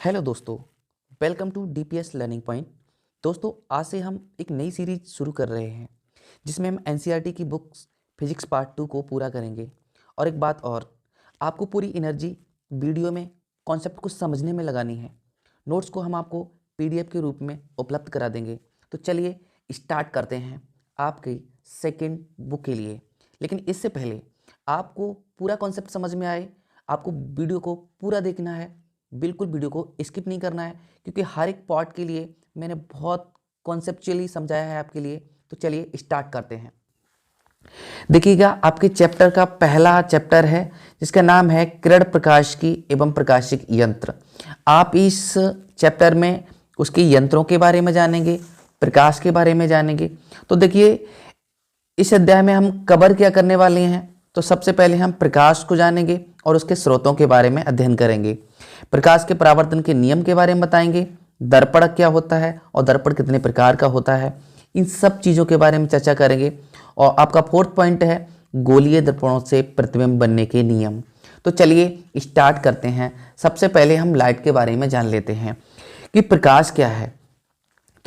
Hello दोस्तों, welcome to DPS learning point. दोस्तों, आज से हम एक नई सीरीज शुरू कर रहे हैं जिसमें हम एनसीईआरटी की बुक्स फिजिक्स पार्ट 2 को पूरा करेंगे। और एक बात और, आपको पूरी एनर्जी वीडियो में कॉन्सेप्ट को समझने में लगानी है। नोट्स को हम आपको पीडीएफ के रूप में उपलब्ध करा देंगे। तो चलिए स्टार्ट करते हैं आपकी सेकेंड बुक के लिए। लेकिन इससे पहले आपको पूरा कॉन्सेप्ट समझ में आए, आपको वीडियो को पूरा देखना है। बिल्कुल वीडियो को स्किप नहीं करना है, क्योंकि हर एक पार्ट के लिए मैंने बहुत कॉन्सेप्चुअली समझाया है आपके लिए। तो चलिए स्टार्ट करते हैं। देखिएगा, आपके चैप्टर का पहला चैप्टर है जिसका नाम है किरण प्रकाश की एवं प्रकाशिक यंत्र। आप इस चैप्टर में उसके यंत्रों के बारे में जानेंगे, प्रकाश के बारे में जानेंगे। तो देखिए, इस अध्याय में हम कवर क्या करने वाले हैं। तो सबसे पहले हम प्रकाश को जानेंगे और उसके स्रोतों के बारे में अध्ययन करेंगे। प्रकाश के परावर्तन के नियम के बारे में बताएंगे, दर्पण क्या होता है और दर्पण कितने प्रकार का होता है, इन सब चीज़ों के बारे में चर्चा करेंगे। और आपका फोर्थ पॉइंट है गोलीय दर्पणों से प्रतिबिंब बनने के नियम। तो चलिए स्टार्ट करते हैं। सबसे पहले हम लाइट के बारे में जान लेते हैं कि प्रकाश क्या है।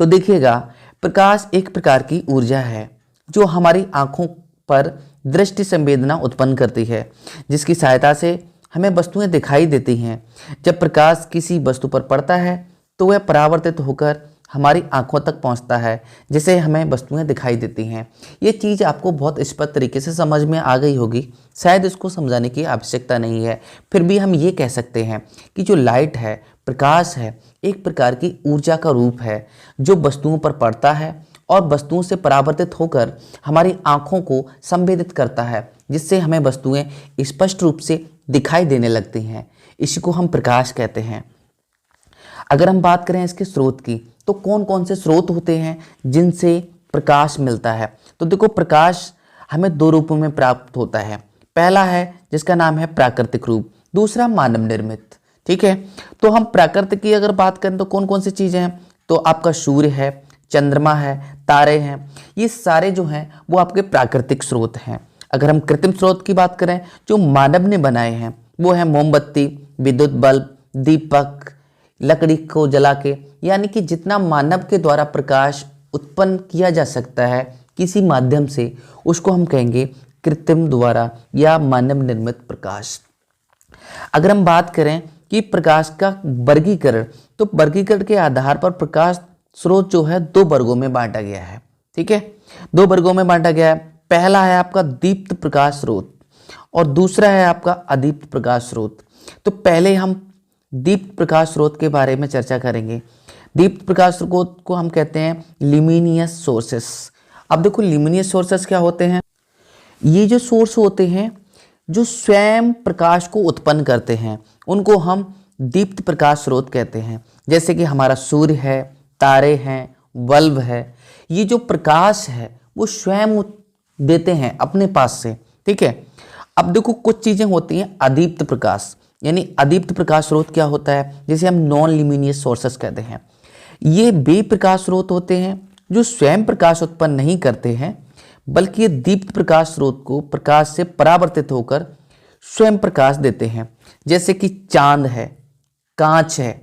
तो देखिएगा, प्रकाश एक प्रकार की ऊर्जा है जो हमारी आंखों पर दृष्टि संवेदना उत्पन्न करती है, जिसकी सहायता से हमें वस्तुएं दिखाई देती हैं। जब प्रकाश किसी वस्तु पर पड़ता है तो वह परावर्तित होकर हमारी आंखों तक पहुंचता है, जिससे हमें वस्तुएं दिखाई देती हैं। ये चीज़ आपको बहुत स्पष्ट तरीके से समझ में आ गई होगी, शायद इसको समझाने की आवश्यकता नहीं है। फिर भी हम ये कह सकते हैं कि जो लाइट है, प्रकाश है, एक प्रकार की ऊर्जा का रूप है जो वस्तुओं पर पड़ता है और वस्तुओं से परावर्तित होकर हमारी आंखों को संवेदित करता है, जिससे हमें वस्तुएं स्पष्ट रूप से दिखाई देने लगती हैं। इसी को हम प्रकाश कहते हैं। अगर हम बात करें इसके स्रोत की, तो कौन कौन से स्रोत होते हैं जिनसे प्रकाश मिलता है। तो देखो, प्रकाश हमें दो रूपों में प्राप्त होता है। पहला है जिसका नाम है प्राकृतिक रूप, दूसरा मानव निर्मित। ठीक है, तो हम प्राकृतिक की अगर बात करें तो कौन कौन सी चीज़ें हैं। तो आपका सूर्य है, चंद्रमा है, तारे हैं, ये सारे जो हैं वो आपके प्राकृतिक स्रोत हैं। अगर हम कृत्रिम स्रोत की बात करें जो मानव ने बनाए हैं, वो है मोमबत्ती, विद्युत बल्ब, दीपक, लकड़ी को जला के, यानी कि जितना मानव के द्वारा प्रकाश उत्पन्न किया जा सकता है किसी माध्यम से, उसको हम कहेंगे कृत्रिम द्वारा या मानव निर्मित प्रकाश। अगर हम बात करें कि प्रकाश का वर्गीकरण, तो वर्गीकरण के आधार पर प्रकाश स्रोत जो है दो वर्गों में बांटा गया है। ठीक है, दो वर्गों में बांटा गया है। पहला है आपका दीप्त प्रकाश स्रोत और दूसरा है आपका अदीप्त प्रकाश स्रोत। तो पहले हम दीप्त प्रकाश स्रोत के बारे में चर्चा करेंगे। दीप्त प्रकाश स्रोत को हम कहते हैं लिमिनियस सोर्सेस। अब देखो, लिमिनियस सोर्सेस क्या होते हैं। ये जो सोर्स होते हैं जो स्वयं प्रकाश को उत्पन्न करते हैं, उनको हम दीप्त प्रकाश स्रोत कहते हैं। जैसे कि हमारा सूर्य है, तारे हैं, बल्ब है, ये जो प्रकाश है वो स्वयं देते हैं अपने पास से। ठीक है, अब देखो, कुछ चीजें होती हैं अदीप्त प्रकाश, यानी अदीप्त प्रकाश स्रोत क्या होता है, जिसे हम नॉन लिमिनियस सोर्सेस कहते हैं। ये वे प्रकाश स्रोत होते हैं जो स्वयं प्रकाश उत्पन्न नहीं करते हैं, बल्कि ये दीप्त प्रकाश स्रोत को प्रकाश से परावर्तित होकर स्वयं प्रकाश देते हैं। जैसे कि चांद है, कांच है,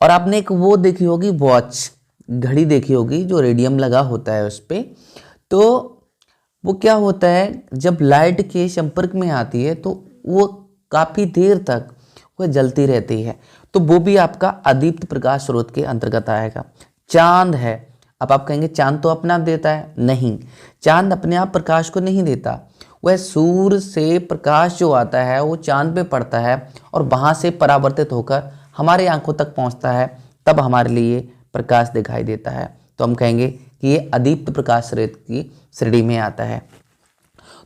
और आपने एक वो देखी होगी वॉच, घड़ी देखी होगी जो रेडियम लगा होता है उस पर। तो वो क्या होता है, जब लाइट के संपर्क में आती है तो वो काफ़ी देर तक वह जलती रहती है। तो वो भी आपका अदीप्त प्रकाश स्रोत के अंतर्गत आएगा। चांद है, अब आप कहेंगे चांद तो अपना आप देता है। नहीं, चांद अपने आप प्रकाश को नहीं देता। वह सूर्य से प्रकाश जो आता है वो चांद पे पड़ता है और वहाँ से परावर्तित होकर हमारे आंखों तक पहुँचता है, तब हमारे लिए प्रकाश दिखाई देता है। तो हम कहेंगे कि ये अदीप्त प्रकाश स्रोत की श्रेणी में आता है।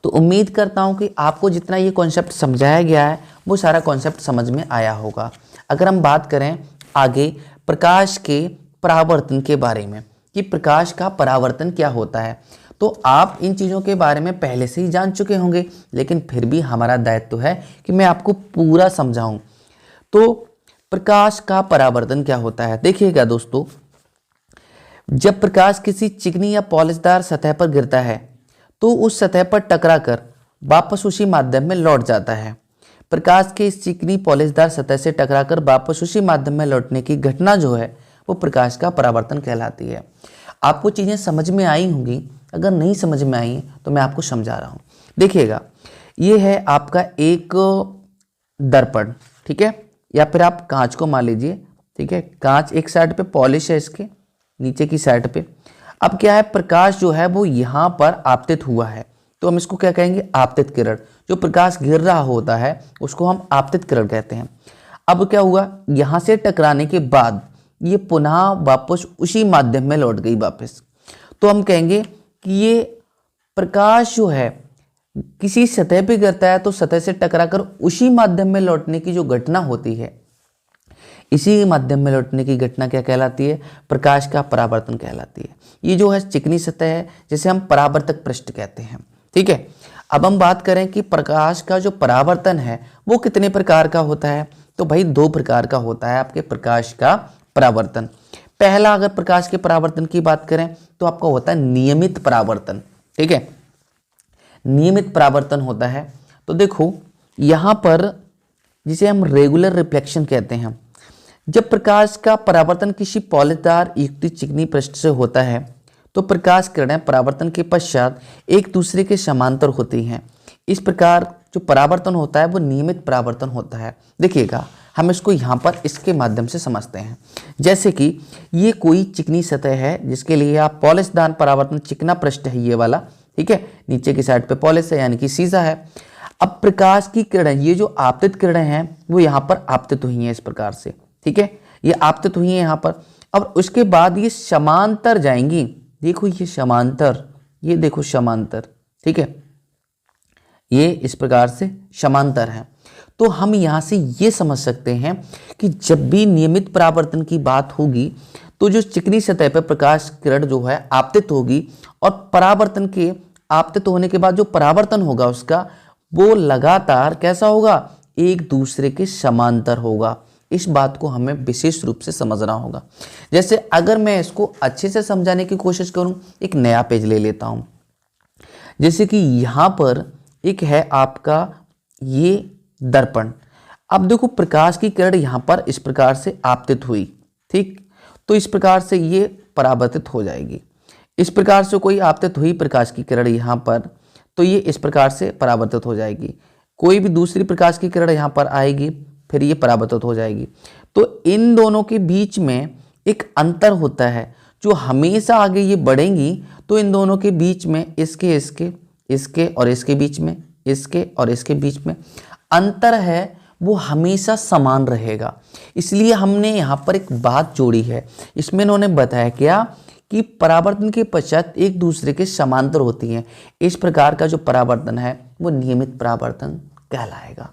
तो उम्मीद करता हूँ कि आपको जितना ये कॉन्सेप्ट समझाया गया है वो सारा कॉन्सेप्ट समझ में आया होगा। अगर हम बात करें आगे प्रकाश के परावर्तन के बारे में कि प्रकाश का परावर्तन क्या होता है, तो आप इन चीज़ों के बारे में पहले से ही जान चुके होंगे, लेकिन फिर भी हमारा दायित्व है कि मैं आपको पूरा समझाऊं। तो प्रकाश का परावर्तन क्या होता है, देखिएगा दोस्तों, जब प्रकाश किसी चिकनी या पॉलिशदार सतह पर गिरता है तो उस सतह पर टकराकर वापस उसी माध्यम में लौट जाता है। प्रकाश के इस चिकनी पॉलिशदार सतह से टकराकर वापस उसी माध्यम में लौटने की घटना जो है वो प्रकाश का परावर्तन कहलाती है। आपको चीज़ें समझ में आई होंगी, अगर नहीं समझ में आई तो मैं आपको समझा रहा हूँ। देखिएगा, ये है आपका एक दर्पण, ठीक है, या फिर आप कांच को मान लीजिए, ठीक है। कांच एक साइड पे पॉलिश है, इसके नीचे की साइड पे अब क्या है, प्रकाश जो है वो यहाँ पर आपतित हुआ है, तो हम इसको क्या कहेंगे, आपतित किरण। जो प्रकाश गिर रहा होता है उसको हम आपतित किरण कहते हैं। अब क्या हुआ, यहाँ से टकराने के बाद ये पुनः वापस उसी माध्यम में लौट गई वापस, तो हम कहेंगे कि ये प्रकाश जो है किसी सतह पे गिरता है तो सतह से टकराकर उसी माध्यम में लौटने की जो घटना होती है, इसी माध्यम में लौटने की घटना क्या कहलाती है, प्रकाश का परावर्तन कहलाती है। ये जो है चिकनी सतह है जिसे हम परावर्तक पृष्ठ कहते हैं, ठीक है। अब हम बात करें कि प्रकाश का जो परावर्तन है वो कितने प्रकार का होता है, तो भाई 2 प्रकार का होता है आपके प्रकाश का परावर्तन। पहला, अगर प्रकाश के परावर्तन की बात करें तो आपका होता है नियमित परावर्तन, ठीक है। नियमित परावर्तन होता है, तो देखो यहाँ पर जिसे हम रेगुलर रिफ्लेक्शन कहते हैं, जब प्रकाश का परावर्तन किसी पॉलिशदार युक्त चिकनी पृष्ठ से होता है तो प्रकाश किरणें परावर्तन के पश्चात एक दूसरे के समांतर होती हैं। इस प्रकार जो परावर्तन होता है वो नियमित परावर्तन होता है। देखिएगा, हम इसको यहाँ पर इसके माध्यम से समझते हैं। जैसे कि ये कोई चिकनी सतह है जिसके लिए आप पॉलिशदार परावर्तन, चिकना पृष्ठ है ये वाला, ठीक है, नीचे की साइड पे पॉलिश है यानी कि सीसा है। अब प्रकाश की किरणें, ये जो आपतित किरणें हैं वो यहाँ पर आपतित हुई हैं इस प्रकार से, ठीक है, ये आपतित हुई हैं यहाँ पर। अब उसके बाद ये समांतर जाएंगी, देखो ये समांतर, ये देखो समांतर, ठीक है, ये इस प्रकार से समांतर है। तो हम यहाँ से ये समझ सकते हैं कि जब भी नियमित परावर्तन की बात होगी तो जो चिकनी सतह पर प्रकाश किरण जो है आपतित होगी, और परावर्तन के आपतित होने के बाद जो परावर्तन होगा उसका वो लगातार कैसा होगा, एक दूसरे के समांतर होगा। इस बात को हमें विशेष रूप से समझना होगा। जैसे अगर मैं इसको अच्छे से समझाने की कोशिश करूं, एक नया पेज ले लेता हूं। जैसे कि यहाँ पर एक है आपका ये दर्पण। अब देखो प्रकाश की किरण यहाँ पर इस प्रकार से आपतित हुई, ठीक, तो इस प्रकार से ये परावर्तित हो जाएगी। इस प्रकार से कोई आपतित हुई प्रकाश की किरण यहाँ पर, तो ये इस प्रकार से परावर्तित हो जाएगी। कोई भी दूसरी प्रकाश की किरण यहाँ पर आएगी, फिर ये परावर्तित हो जाएगी। तो इन दोनों के बीच में एक अंतर होता है, जो हमेशा आगे ये बढ़ेंगी तो इन दोनों के बीच में इसके इसके इसके और इसके बीच में, इसके और इसके बीच में अंतर है वो हमेशा समान रहेगा। इसलिए हमने यहाँ पर एक बात जोड़ी है, इसमें इन्होंने बताया क्या कि परावर्तन के पश्चात एक दूसरे के समांतर होती हैं। इस प्रकार का जो परावर्तन है वो नियमित परावर्तन कहलाएगा।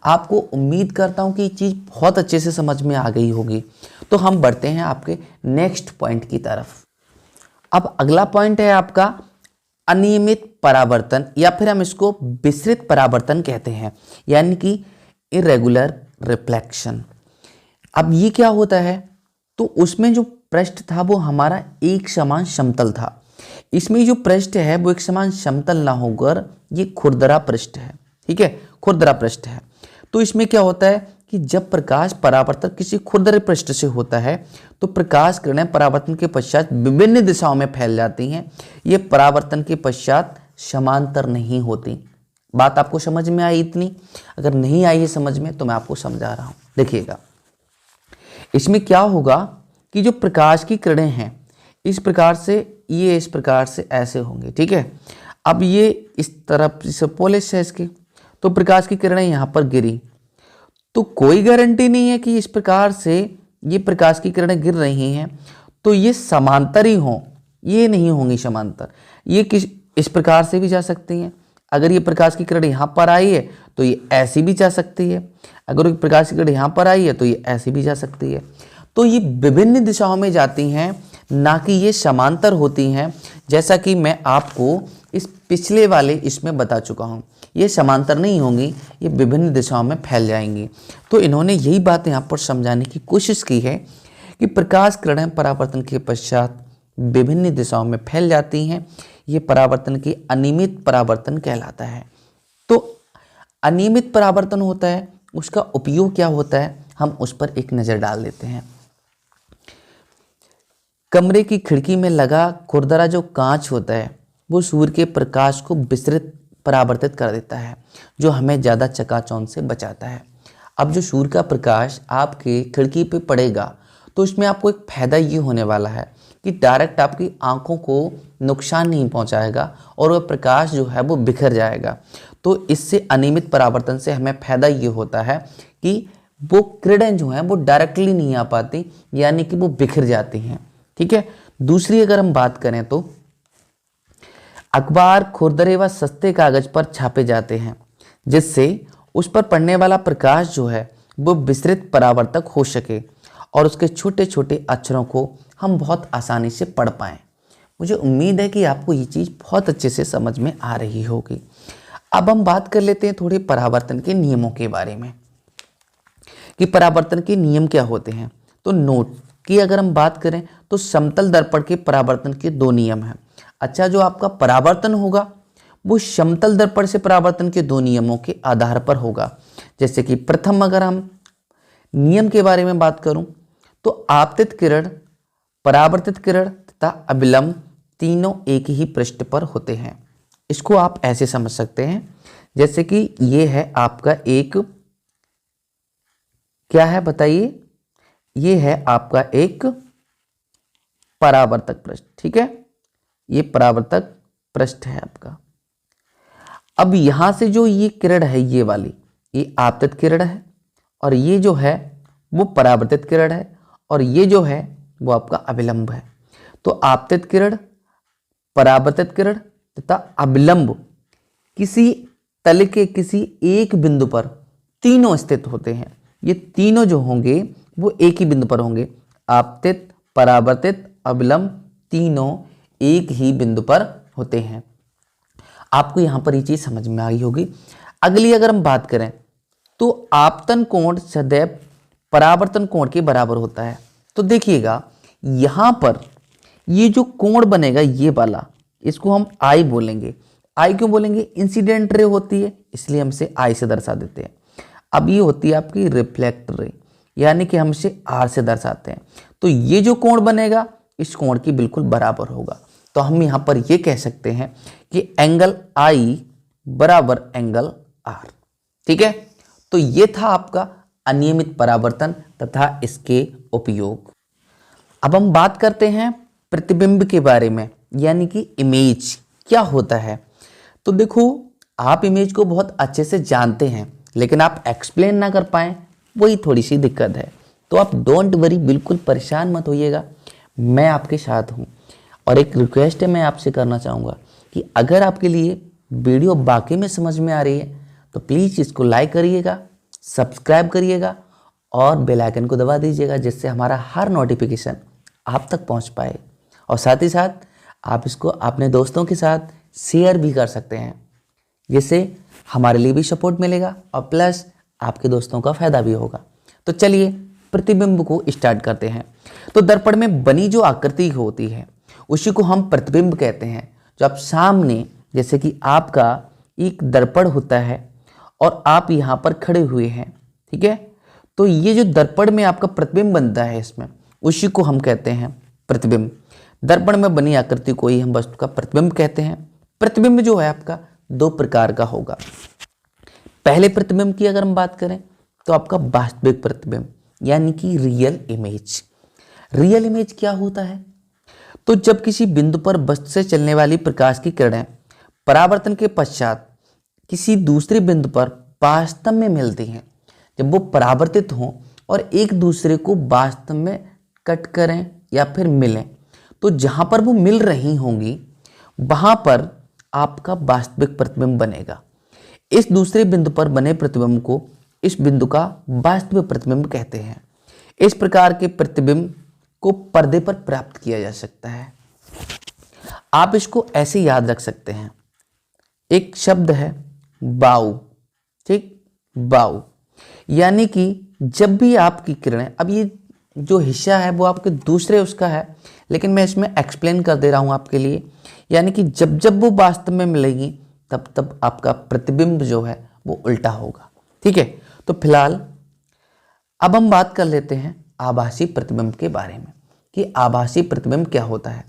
आपको उम्मीद करता हूँ कि ये चीज़ बहुत अच्छे से समझ में आ गई होगी। तो हम बढ़ते हैं आपके नेक्स्ट पॉइंट की तरफ। अब अगला पॉइंट है आपका अनियमित परावर्तन, या फिर हम इसको विसरित परावर्तन कहते हैं, यानी कि इरेगुलर रिफ्लेक्शन। अब ये क्या होता है, तो उसमें जो पृष्ठ था वो हमारा एक समान समतल था। इसमें जो पृष्ठ है वो एक समान समतल ना होकर ये खुरदरा पृष्ठ है, ठीक है, खुरदरा पृष्ठ है। तो इसमें क्या होता है कि जब प्रकाश परावर्तन किसी खुरदरे पृष्ठ से होता है तो प्रकाश किरणें परावर्तन के पश्चात विभिन्न दिशाओं में फैल जाती हैं। ये परावर्तन के पश्चात समांतर नहीं होती। बात आपको समझ में आई इतनी? अगर नहीं आई है समझ में तो मैं आपको समझा रहा हूँ। देखिएगा, इसमें क्या होगा कि जो प्रकाश की किरणें हैं इस प्रकार से, ये इस प्रकार से ऐसे होंगे, ठीक है। अब ये इस तरफ से पॉलिश है इसकी, तो प्रकाश की किरणें यहाँ पर गिरी, तो कोई गारंटी नहीं है कि इस प्रकार से ये प्रकाश की किरणें गिर रही हैं तो ये समांतर ही हों, ये नहीं होंगी समांतर। ये इस प्रकार से भी जा सकती हैं। अगर ये प्रकाश की किरण यहाँ पर आई है तो ये ऐसी भी जा सकती है, अगर प्रकाश की किरण यहाँ पर आई है तो ये ऐसी भी जा सकती है। तो ये विभिन्न दिशाओं में जाती हैं, ना कि ये समांतर होती हैं, जैसा कि मैं आपको इस पिछले वाले इसमें बता चुका हूँ। ये समांतर नहीं होंगी, ये विभिन्न दिशाओं में फैल जाएंगी। तो इन्होंने यही बात यहाँ पर समझाने की कोशिश की है कि प्रकाश किरणें परावर्तन के पश्चात विभिन्न दिशाओं में फैल जाती हैं। ये परावर्तन की अनियमित परावर्तन कहलाता है। तो अनियमित परावर्तन होता है, उसका उपयोग क्या होता है, हम उस पर एक नज़र डाल देते हैं। कमरे की खिड़की में लगा खुरदरा जो कांच होता है वो सूर्य के प्रकाश को विस्तृत परावर्तित कर देता है, जो हमें ज़्यादा चकाचौंध से बचाता है। अब जो सूर्य का प्रकाश आपके खिड़की पे पड़ेगा तो उसमें आपको एक फायदा ये होने वाला है कि डायरेक्ट आपकी आंखों को नुकसान नहीं पहुंचाएगा और वह प्रकाश जो है वो बिखर जाएगा। तो इससे अनियमित परावर्तन से हमें फायदा ये होता है कि वो किरणें जो हैं वो डायरेक्टली नहीं आ पाती, यानी कि वो बिखर जाती हैं। ठीक है। दूसरी अगर हम बात करें तो अखबार खुरदरे व सस्ते कागज पर छापे जाते हैं, जिससे उस पर पड़ने वाला प्रकाश जो है वो विस्तृत परावर्तक हो सके और उसके छोटे छोटे अक्षरों को हम बहुत आसानी से पढ़ पाएं। मुझे उम्मीद है कि आपको ये चीज़ बहुत अच्छे से समझ में आ रही होगी। अब हम बात कर लेते हैं थोड़े परावर्तन के नियमों के बारे में कि परावर्तन के नियम क्या होते हैं। तो नोट की अगर हम बात करें तो समतल दर्पण के परावर्तन के 2 नियम हैं। अच्छा, जो आपका परावर्तन होगा वो समतल दर्पण से परावर्तन के 2 नियमों के आधार पर होगा। जैसे कि प्रथम अगर हम नियम के बारे में बात करूं तो आपतित किरण, परावर्तित किरण तथा अभिलंब तीनों एक ही पृष्ठ पर होते हैं। इसको आप ऐसे समझ सकते हैं जैसे कि ये है आपका एक, क्या है बताइए, ये है आपका एक परावर्तक पृष्ठ। ठीक है, ये परावर्तक पृष्ठ है आपका। अब यहां से जो ये किरण है ये वाली, ये आपतित किरण है और ये जो है वो परावर्तित किरण है और ये जो है वो आपका अभिलंब है। तो आपतित किरण, परावर्तित किरण तथा अभिलंब किसी तल के किसी एक बिंदु पर तीनों स्थित होते हैं। ये तीनों जो होंगे वो एक ही बिंदु पर होंगे। आपतित, परावर्तित, अभिलंब तीनों एक ही बिंदु पर होते हैं। आपको यहां पर ये चीज समझ में आई होगी। अगली अगर हम बात करें तो आपतन कोण सदैव परावर्तन कोण के बराबर होता है। तो देखिएगा यहां पर ये जो कोण बनेगा ये वाला, इसको हम आई बोलेंगे। आई क्यों बोलेंगे? इंसिडेंट रे होती है इसलिए हम इसे आई से दर्शा देते हैं। अब ये होती है आपकी रिफ्लेक्ट रे, यानी कि हम इसे आर से दर्शाते हैं। तो ये जो कोण बनेगा इस कोण की बिल्कुल बराबर होगा। तो हम यहां पर ये कह सकते हैं कि एंगल आई बराबर एंगल आर। ठीक है, तो ये था आपका अनियमित परावर्तन तथा इसके उपयोग। अब हम बात करते हैं प्रतिबिंब के बारे में, यानी कि इमेज क्या होता है। तो देखो, आप इमेज को बहुत अच्छे से जानते हैं लेकिन आप एक्सप्लेन ना कर पाए, वही थोड़ी सी दिक्कत है। तो आप डोंट वरी, बिल्कुल परेशान मत होइएगा, मैं आपके साथ हूँ। और एक रिक्वेस्ट है मैं आपसे करना चाहूँगा कि अगर आपके लिए वीडियो वाकई में समझ में आ रही है तो प्लीज़ इसको लाइक करिएगा, सब्सक्राइब करिएगा और बेल आइकन को दबा दीजिएगा, जिससे हमारा हर नोटिफिकेशन आप तक पहुँच पाए। और साथ ही साथ आप इसको अपने दोस्तों के साथ शेयर भी कर सकते हैं, जिससे हमारे लिए भी सपोर्ट मिलेगा और प्लस आपके दोस्तों का फायदा भी होगा। तो चलिए प्रतिबिंब को स्टार्ट करते हैं। तो दर्पण में बनी जो आकृति होती है उसी को हम प्रतिबिंब कहते हैं। जो आप सामने, जैसे कि आपका एक दर्पण होता है और आप यहाँ पर खड़े हुए हैं, ठीक है, तो ये जो दर्पण में आपका प्रतिबिंब बनता है इसमें, उसी को हम कहते हैं प्रतिबिंब। दर्पण में बनी आकृति को ही हम वस्तु का प्रतिबिंब कहते हैं। प्रतिबिंब जो है आपका 2 प्रकार का होगा। पहले प्रतिबिंब की अगर हम बात करें तो आपका वास्तविक प्रतिबिंब, यानी कि रियल इमेज। रियल इमेज क्या होता है? तो जब किसी बिंदु पर वस्तु से चलने वाली प्रकाश की किरणें परावर्तन के पश्चात किसी दूसरे बिंदु पर वास्तव में मिलती हैं, जब वो परावर्तित हों और एक दूसरे को वास्तव में कट करें या फिर मिलें, तो जहां पर वो मिल रही होंगी वहां पर आपका वास्तविक प्रतिबिंब बनेगा। इस दूसरे बिंदु पर बने प्रतिबिंब को इस बिंदु का वास्तविक प्रतिबिंब कहते हैं। इस प्रकार के प्रतिबिंब को पर्दे पर प्राप्त किया जा सकता है। आप इसको ऐसे याद रख सकते हैं, एक शब्द है बाऊ, ठीक, बाऊ, यानी कि जब भी आपकी किरणें, अब ये जो हिस्सा है वो आपके दूसरे उसका है, लेकिन मैं इसमें एक्सप्लेन कर दे रहा हूं आपके लिए, यानी कि जब जब वो वास्तव में मिलेगी तब तब आपका प्रतिबिंब जो है वो उल्टा होगा। ठीक है, तो फिलहाल अब हम बात कर लेते हैं आभासी प्रतिबिंब के बारे में कि आभासी प्रतिबिंब क्या होता है।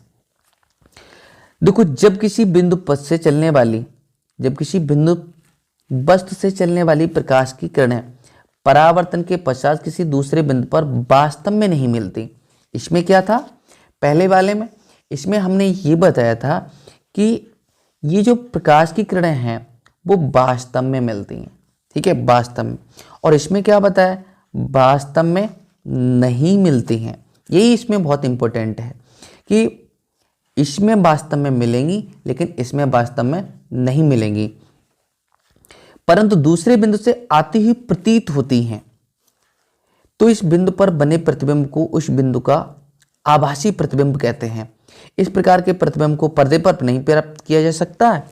देखो, जब किसी बिंदु वस्तु से चलने वाली प्रकाश की किरणें परावर्तन के पश्चात किसी दूसरे बिंदु पर वास्तव में नहीं मिलती। इसमें क्या था, पहले वाले में इसमें हमने ये बताया था कि ये जो प्रकाश की किरणें हैं वो वास्तव में मिलती हैं। ठीक है, वास्तव में। और इसमें क्या बताया, वास्तव में नहीं मिलती हैं। यही इसमें बहुत इंपॉर्टेंट है कि इसमें वास्तव में मिलेंगी लेकिन इसमें वास्तव में नहीं मिलेंगी, परंतु दूसरे बिंदु से आती हुई प्रतीत होती हैं। तो इस बिंदु पर बने प्रतिबिंब को उस बिंदु का आभासी प्रतिबिंब कहते हैं। इस प्रकार के प्रतिबिंब को पर्दे पर नहीं प्राप्त किया जा सकता है,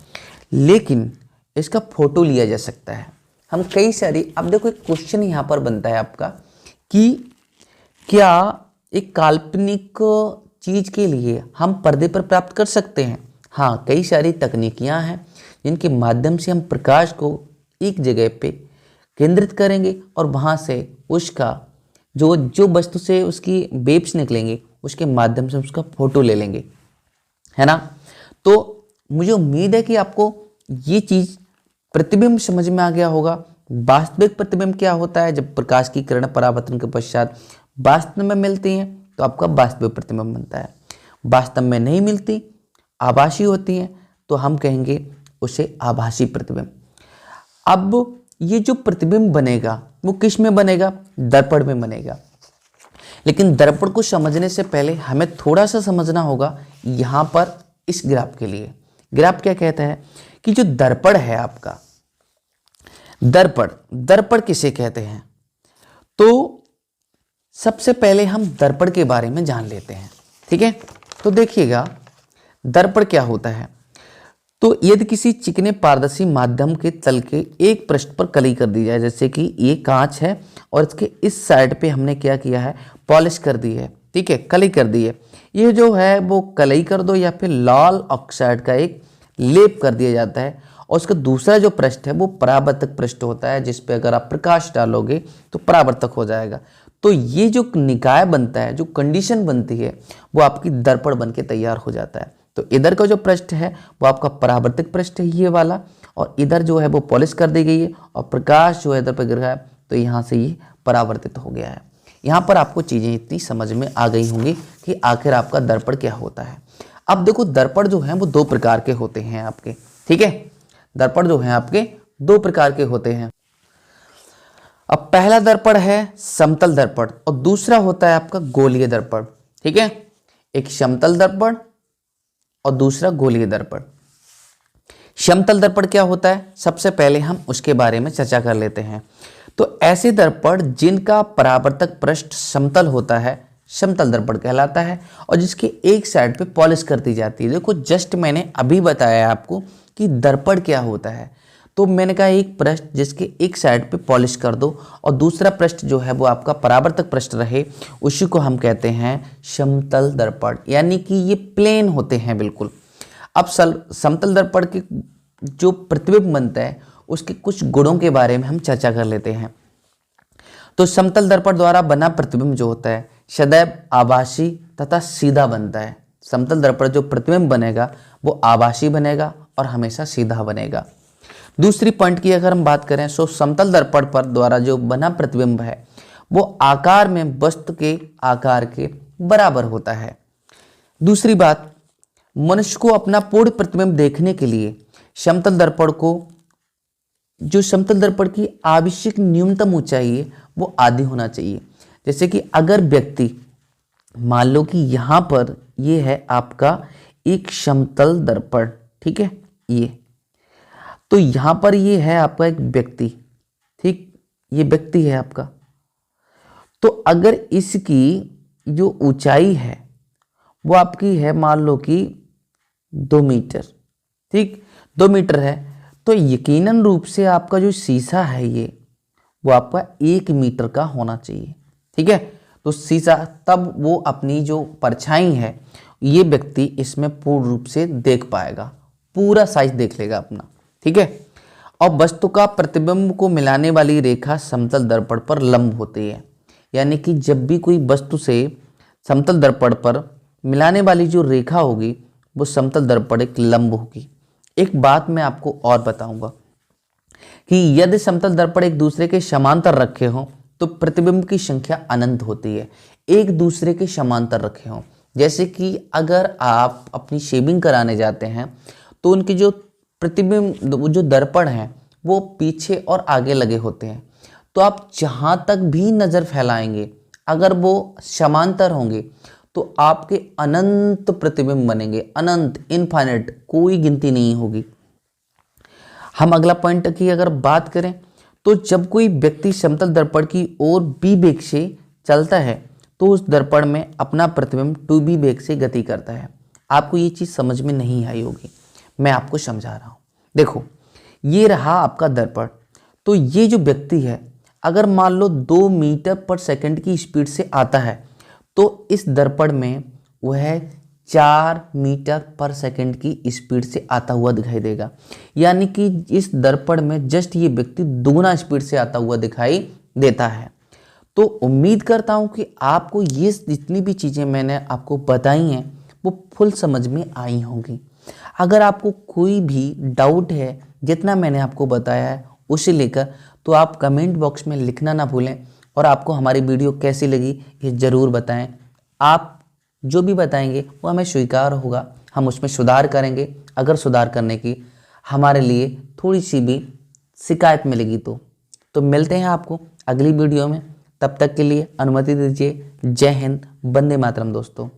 लेकिन इसका फोटो लिया जा सकता है। हम कई सारी, अब देखो एक क्वेश्चन यहाँ पर बनता है आपका कि क्या एक काल्पनिक चीज के लिए हम पर्दे पर प्राप्त कर सकते हैं? हाँ, कई सारी तकनीकियाँ हैं जिनके माध्यम से हम प्रकाश को एक जगह पे केंद्रित करेंगे और वहाँ से उसका जो वस्तु से उसकी वेव्स निकलेंगे उसके माध्यम से उसका फोटो ले लेंगे, है ना। तो मुझे उम्मीद है कि आपको ये चीज़ प्रतिबिंब समझ में आ गया होगा। वास्तविक प्रतिबिंब क्या होता है, जब प्रकाश की किरण परावर्तन के पश्चात वास्तव में मिलती हैं तो आपका वास्तविक प्रतिबिंब बनता है। वास्तव में नहीं मिलती, आभासी होती हैं, तो हम कहेंगे उसे आभासी प्रतिबिंब। अब ये जो प्रतिबिंब बनेगा वो किस में बनेगा, दर्पण में बनेगा। लेकिन दर्पण को समझने से पहले हमें थोड़ा सा समझना होगा यहाँ पर इस ग्राफ के लिए। ग्राफ क्या कहता है कि जो दर्पण है आपका, दर्पण किसे कहते हैं, तो सबसे पहले हम दर्पण के बारे में जान लेते हैं। ठीक है, तो देखिएगा दर्पण क्या होता है। तो यदि किसी चिकने पारदर्शी माध्यम के तल के एक पृष्ठ पर कली कर दी जाए, जैसे कि ये कांच है और इसके इस साइड पे हमने क्या किया है, पॉलिश कर दी है। ठीक है, कली कर दी है। ये जो है वो कलई कर दो या फिर लाल ऑक्साइड का एक लेप कर दिया जाता है, और उसका दूसरा जो पृष्ठ है वो परावर्तक पृष्ठ होता है, जिस पे अगर आप प्रकाश डालोगे तो परावर्तक हो जाएगा। तो ये जो निकाय बनता है, जो कंडीशन बनती है, वो आपकी दर्पण बन के तैयार हो जाता है। तो इधर का जो पृष्ठ है वो आपका परावर्तक पृष्ठ है, ये वाला, और इधर जो है वो पॉलिश कर दी गई है और प्रकाश जो है इधर पर गिर रहा है, तो यहाँ से ये परावर्तित हो गया है। यहाँ पर आपको चीज़ें इतनी समझ में आ गई होंगी कि आखिर आपका दर्पण क्या होता है। अब देखो, दर्पण जो है वो दो प्रकार के होते हैं आपके। ठीक है, दर्पण जो है आपके दो प्रकार के होते हैं। अब पहला दर्पण है समतल दर्पण और दूसरा होता है आपका गोलीय दर्पण। ठीक है, एक समतल दर्पण और दूसरा गोलीय दर्पण। समतल दर्पण क्या होता है, सबसे पहले हम उसके बारे में चर्चा कर लेते हैं। तो ऐसे दर्पण जिनका परावर्तक पृष्ठ समतल होता है समतल दर्पण कहलाता है, और जिसके एक साइड पे पॉलिश कर दी जाती है। देखो, जस्ट मैंने अभी बताया आपको कि दर्पण क्या होता है। तो मैंने कहा एक पृष्ठ जिसके एक साइड पे पॉलिश कर दो और दूसरा पृष्ठ जो है वो आपका परावर्तक पृष्ठ रहे, उसी को हम कहते हैं समतल दर्पण, यानी कि ये प्लेन होते हैं बिल्कुल। अब समतल दर्पण के जो प्रतिबिंब बनता है उसके कुछ गुणों के बारे में हम चर्चा कर लेते हैं। तो समतल दर्पण द्वारा बना प्रतिबिंब जो होता है सदैव आभासी तथा सीधा बनता है। समतल दर्पण जो प्रतिबिंब बनेगा वो आभासी बनेगा और हमेशा सीधा बनेगा। दूसरी पॉइंट की अगर हम बात करें तो समतल दर्पण पर द्वारा जो बना प्रतिबिंब है वो आकार में वस्तु के आकार के बराबर होता है। दूसरी बात, मनुष्य को अपना पूर्ण प्रतिबिंब देखने के लिए समतल दर्पण की आवश्यक न्यूनतम ऊंचाई है वो आधी होना चाहिए। जैसे कि अगर व्यक्ति, मान लो कि यहाँ पर ये है आपका एक समतल दर्पण, ठीक है, ये तो यहाँ पर ये है आपका एक व्यक्ति, ठीक, ये व्यक्ति है आपका। तो अगर इसकी जो ऊंचाई है वो आपकी है मान लो कि 2 मीटर, ठीक, 2 मीटर है, तो यकीनन रूप से आपका जो शीशा है ये वो आपका 1 मीटर का होना चाहिए। ठीक है, तो शीशा तब वो अपनी जो परछाई है ये व्यक्ति इसमें पूर्ण रूप से देख पाएगा, पूरा साइज देख लेगा अपना। ठीक है, और वस्तु का प्रतिबिंब को मिलाने वाली रेखा समतल दर्पण पर लंब होती है। यानी कि जब भी कोई वस्तु से समतल दर्पण पर मिलाने वाली जो रेखा होगी वो समतल दर्पण एक लंब होगी। एक बात मैं आपको और बताऊंगा कि यदि समतल दर्पण एक दूसरे के समांतर रखे हों तो प्रतिबिंब की संख्या अनंत होती है। एक दूसरे के समांतर रखे हों, जैसे कि अगर आप अपनी शेविंग कराने जाते हैं तो उनकी जो प्रतिबिंब जो दर्पण है वो पीछे और आगे लगे होते हैं। तो आप जहां तक भी नज़र फैलाएंगे अगर वो समांतर होंगे तो आपके अनंत प्रतिबिंब बनेंगे, अनंत, इनफाइनाइट, कोई गिनती नहीं होगी। हम अगला पॉइंट की अगर बात करें तो जब कोई व्यक्ति समतल दर्पण की ओर बी वेग से चलता है तो उस दर्पण में अपना प्रतिबिंब 2b वेग से गति करता है। आपको ये चीज़ समझ में नहीं आई होगी, मैं आपको समझा रहा हूँ। देखो, ये रहा आपका दर्पण। तो ये जो व्यक्ति है अगर मान लो 2 मीटर पर सेकंड की स्पीड से आता है तो इस दर्पण में वह 4 मीटर पर सेकंड की स्पीड से आता हुआ दिखाई देगा। यानी कि इस दर्पण में जस्ट ये व्यक्ति दुगना स्पीड से आता हुआ दिखाई देता है। तो उम्मीद करता हूँ कि आपको ये जितनी भी चीज़ें मैंने आपको बताई हैं वो फुल समझ में आई होंगी। अगर आपको कोई भी डाउट है जितना मैंने आपको बताया है उसे लेकर तो आप कमेंट बॉक्स में लिखना ना भूलें और आपको हमारी वीडियो कैसी लगी ये ज़रूर बताएं। आप जो भी बताएंगे वो हमें स्वीकार होगा, हम उसमें सुधार करेंगे। अगर सुधार करने की हमारे लिए थोड़ी सी भी शिकायत मिलेगी तो मिलते हैं आपको अगली वीडियो में। तब तक के लिए अनुमति दीजिए। जय हिंद, वंदे मातरम दोस्तों।